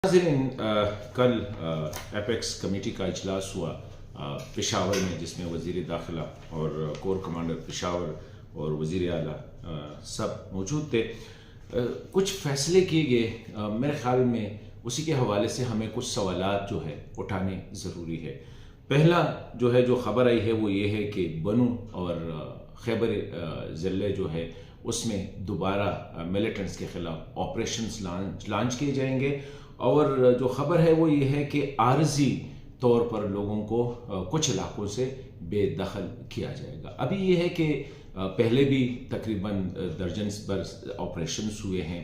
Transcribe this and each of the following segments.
नाज़रीन, कल apex committee का इजलास हुआ पेशावर में, जिसमें वज़ीर दाखिला और कोर कमांडर पेशावर और वज़ीर आला सब मौजूद थे। कुछ फ़ैसले किए गए। मेरे ख़्याल में उसी के हवाले से हमें कुछ सवालात जो है उठाने ज़रूरी है। पहला जो ख़बर आई है वो ये है कि बनू और खैबर ज़िले जो है उसमें दोबारा मिलिटेंट्स के ख़िलाफ़ ऑपरेशंस लॉन्च किए जाएंगे। और जो ख़बर है वो ये है कि आर्जी तौर पर लोगों को कुछ इलाकों से बेदखल किया जाएगा। अभी ये है कि पहले भी तकरीबन दर्जन पर ऑपरेशंस हुए हैं,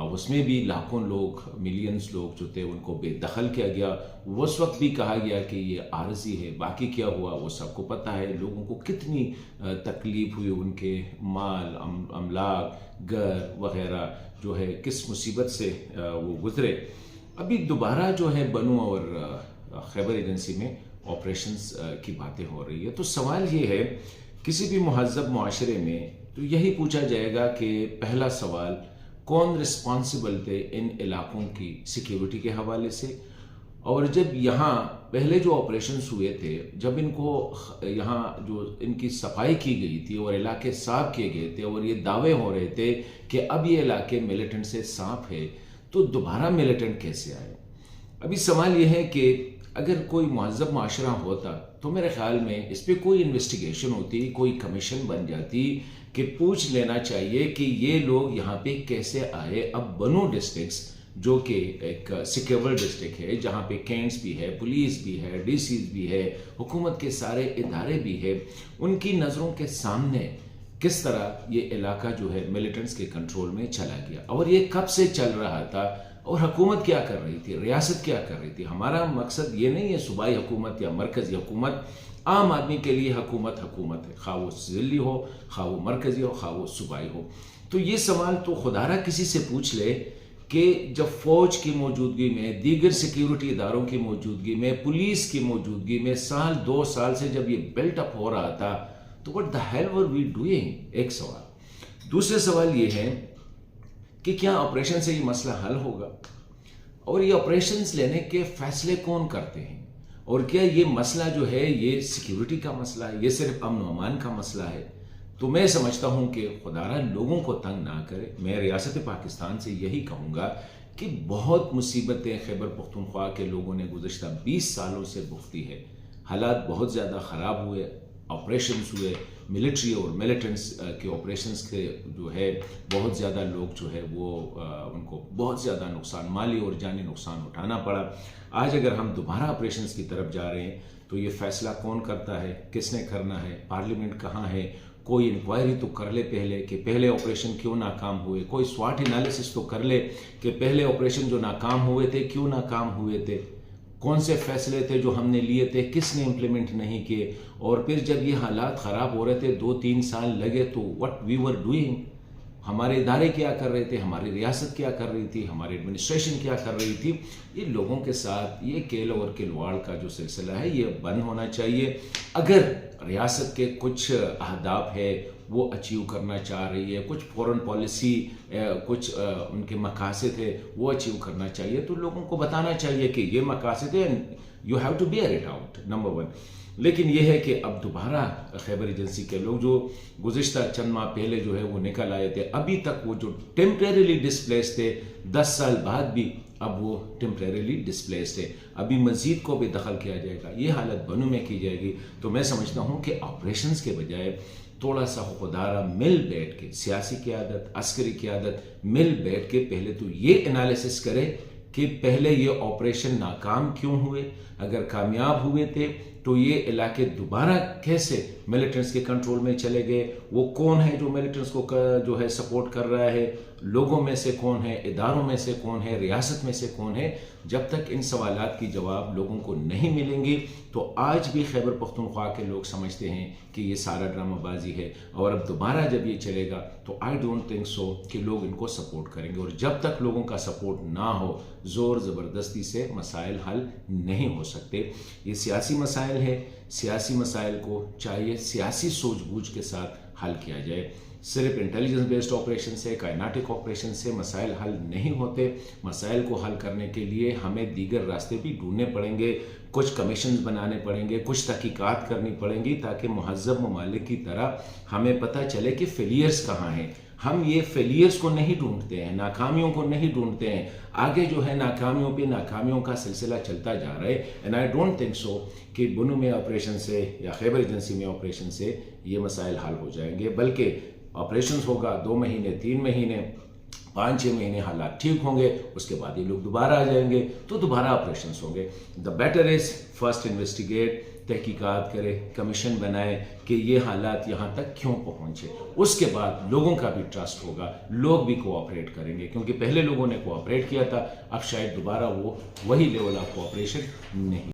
उसमें भी लाखों लोग, मिलियंस लोग जो थे उनको बेदखल किया गया। उस वक्त भी कहा गया कि ये आर्जी है, बाकी क्या हुआ वो सबको पता है। लोगों को कितनी तकलीफ हुई, उनके माल अमलाक घर वगैरह जो है किस मुसीबत से वो गुजरे। अभी दोबारा जो है बनू और खैबर एजेंसी में ऑपरेशंस की बातें हो रही है। तो सवाल ये है, किसी भी मुहज़्ज़ब मुआशरे में तो यही पूछा जाएगा कि पहला सवाल, कौन रिस्पॉन्सिबल थे इन इलाकों की सिक्योरिटी के हवाले से। और जब यहाँ पहले जो ऑपरेशंस हुए थे, जब इनको यहाँ जो इनकी सफाई की गई थी और इलाके साफ किए गए थे और ये दावे हो रहे थे कि अब ये इलाके मिलिटेंट से साफ है, तो दोबारा मिलिटेंट कैसे आए। अभी सवाल ये है कि अगर कोई मुहज़्ज़ब माशरा होता तो मेरे ख़्याल में इस पर कोई इन्वेस्टिगेशन होती, कोई कमीशन बन जाती कि पूछ लेना चाहिए कि ये लोग यहाँ पे कैसे आए। अब बनू डिस्ट्रिक्ट्स जो कि एक सिक्योर डिस्ट्रिक्ट है, जहाँ पे कैंट्स भी है, पुलिस भी है, डीसीज भी है, हुकूमत के सारे इदारे भी है, उनकी नज़रों के सामने किस तरह ये इलाका जो है मिलिटेंट्स के कंट्रोल में चला गया और ये कब से चल रहा था और हुकूमत क्या कर रही थी, रियासत क्या कर रही थी। हमारा मकसद ये नहीं है सूबाई हुकूमत या मरकज़ी हुकूमत। आम आदमी के लिए हुकूमत हुकूमत है, खा वो ज़िली हो, खा वो मरकज़ी हो, खा वो सूबाई हो। तो ये सवाल तो खुदारा किसी से पूछ ले कि जब फ़ौज की मौजूदगी में, दीगर सिक्योरिटी इदारों की मौजूदगी में, पुलिस की मौजूदगी में साल 2 साल से जब ये बिल्टअप हो रहा था, तो what the hell were we doing. एक सवाल। दूसरा सवाल ये है कि क्या ऑपरेशन से ये मसला हल होगा और ये ऑपरेशंस लेने के फैसले कौन करते हैं, और क्या ये मसला जो है ये सिक्योरिटी का मसला है, ये सिर्फ अमन व अमान का मसला है। तो मैं समझता हूं कि खुदारा लोगों को तंग ना करे। मैं रियासत पाकिस्तान से यही कहूँगा कि बहुत मुसीबतें खैबर पख्तूनख्वा के लोगों ने गुज़श्ता 20 सालों से भुगती है। हालात बहुत ज़्यादा ख़राब हुए, ऑपरेशंस हुए, मिलिट्री और मिलिटेंट्स के ऑपरेशंस के जो है बहुत ज़्यादा लोग जो है वो उनको बहुत ज़्यादा नुकसान, माली और जानी नुकसान उठाना पड़ा। आज अगर हम दोबारा ऑपरेशंस की तरफ जा रहे हैं तो ये फ़ैसला कौन करता है, किसने करना है, पार्लियामेंट कहाँ है, कोई इंक्वायरी तो कर ले पहले कि पहले ऑपरेशन क्यों नाकाम हुए, कोई स्वाट एनालिसिस तो कर ले कि पहले ऑपरेशन जो नाकाम हुए थे क्यों नाकाम हुए थे, कौन से फैसले थे जो हमने लिए थे किसने इम्प्लीमेंट नहीं किए। और फिर जब ये हालात ख़राब हो रहे थे, 2-3 साल लगे, तो व्हाट वी वर डूइंग, हमारे इदारे क्या कर रहे थे, हमारी रियासत क्या कर रही थी, हमारी एडमिनिस्ट्रेशन क्या कर रही थी। ये लोगों के साथ ये केल और किलवाड़ का जो सिलसिला है ये बंद होना चाहिए। अगर रियासत के कुछ अहदाफ है वो अचीव करना चाह रही है, कुछ फॉरेन पॉलिसी, कुछ उनके मकासद है वो अचीव करना चाहिए, तो लोगों को बताना चाहिए कि ये मकासद है, you have to bear it out, number 1। लेकिन यह है कि अब दोबारा खैबर एजेंसी के लोग जो गुज़िश्ता चंद माह पहले जो है वो निकल आए थे, अभी तक वो जो टेम्परेरीली डिस्प्लेस थे, 10 साल बाद भी अब वो टेम्परेरीली डिस्प्लेस थे। अभी मज़ीद को भी दखल किया जाएगा, ये हालत बनू में की जाएगी। तो मैं समझता हूँ कि ऑपरेशंस के बजाय थोड़ा सा खुदारा मिल बैठ के, सियासी क़यादत, अस्करी क़यादत मिल बैठ के पहले तो ये एनालिसिस करे कि पहले ये ऑपरेशन नाकाम क्यों हुए, अगर कामयाब हुए थे तो ये इलाके दोबारा कैसे मिलिटेंट्स के कंट्रोल में चले गए, वो कौन है जो मिलिटेंट्स को जो है सपोर्ट कर रहा है, लोगों में से कौन है, इदारों में से कौन है, रियासत में से कौन है। जब तक इन सवालात की जवाब लोगों को नहीं मिलेंगे तो आज भी खैबर पख्तूनख्वा के लोग समझते हैं कि ये सारा ड्रामाबाजी है, और अब दोबारा जब ये चलेगा तो आई डोंट थिंक सो कि लोग इनको सपोर्ट करेंगे। और जब तक लोगों का सपोर्ट ना हो, ज़ोर ज़बरदस्ती से मसाइल हल नहीं हो सकते। ये सियासी मसाइल है, सियासी मसाइल को चाहिए सियासी सूझबूझ के साथ हल किया जाए। صرف انٹیلیجنس بیسڈ آپریشن سے، کائناٹک آپریشن سے مسائل حل نہیں ہوتے. مسائل کو حل کرنے کے لیے ہمیں دیگر راستے بھی ڈھونڈنے پڑیں گے، کچھ کمیشنز بنانے پڑیں گے، کچھ تحقیقات کرنی پڑیں گی، تاکہ مہذب ممالک کی طرح ہمیں پتہ چلے کہ فیلیئرز کہاں ہیں. ہم یہ فیلیئرز کو نہیں ڈھونڈتے ہیں، ناکامیوں کو نہیں ڈھونڈتے ہیں. آگے جو ہے ناکامیوں پہ ناکامیوں کا سلسلہ چلتا جا رہا ہے. And I don't think so کہ بنو میں آپریشن سے یا خیبر ایجنسی میں آپریشن سے یہ مسائل حل ہو جائیں گے، بلکہ آپریشنز ہوگا 2 مہینے 3 مہینے 5-6 مہینے حالات ٹھیک ہوں گے، اس کے بعد یہ لوگ دوبارہ آ جائیں گے تو دوبارہ آپریشنز ہوں گے. The better is first investigate, تحقیقات کرے، کمیشن بنائے کہ یہ حالات یہاں تک کیوں پہنچے. اس کے بعد لوگوں کا بھی ٹرسٹ ہوگا، لوگ بھی کوآپریٹ کریں گے، کیونکہ پہلے لوگوں نے کوآپریٹ کیا تھا، اب شاید دوبارہ وہ وہی لیول آف کوآپریشن نہیں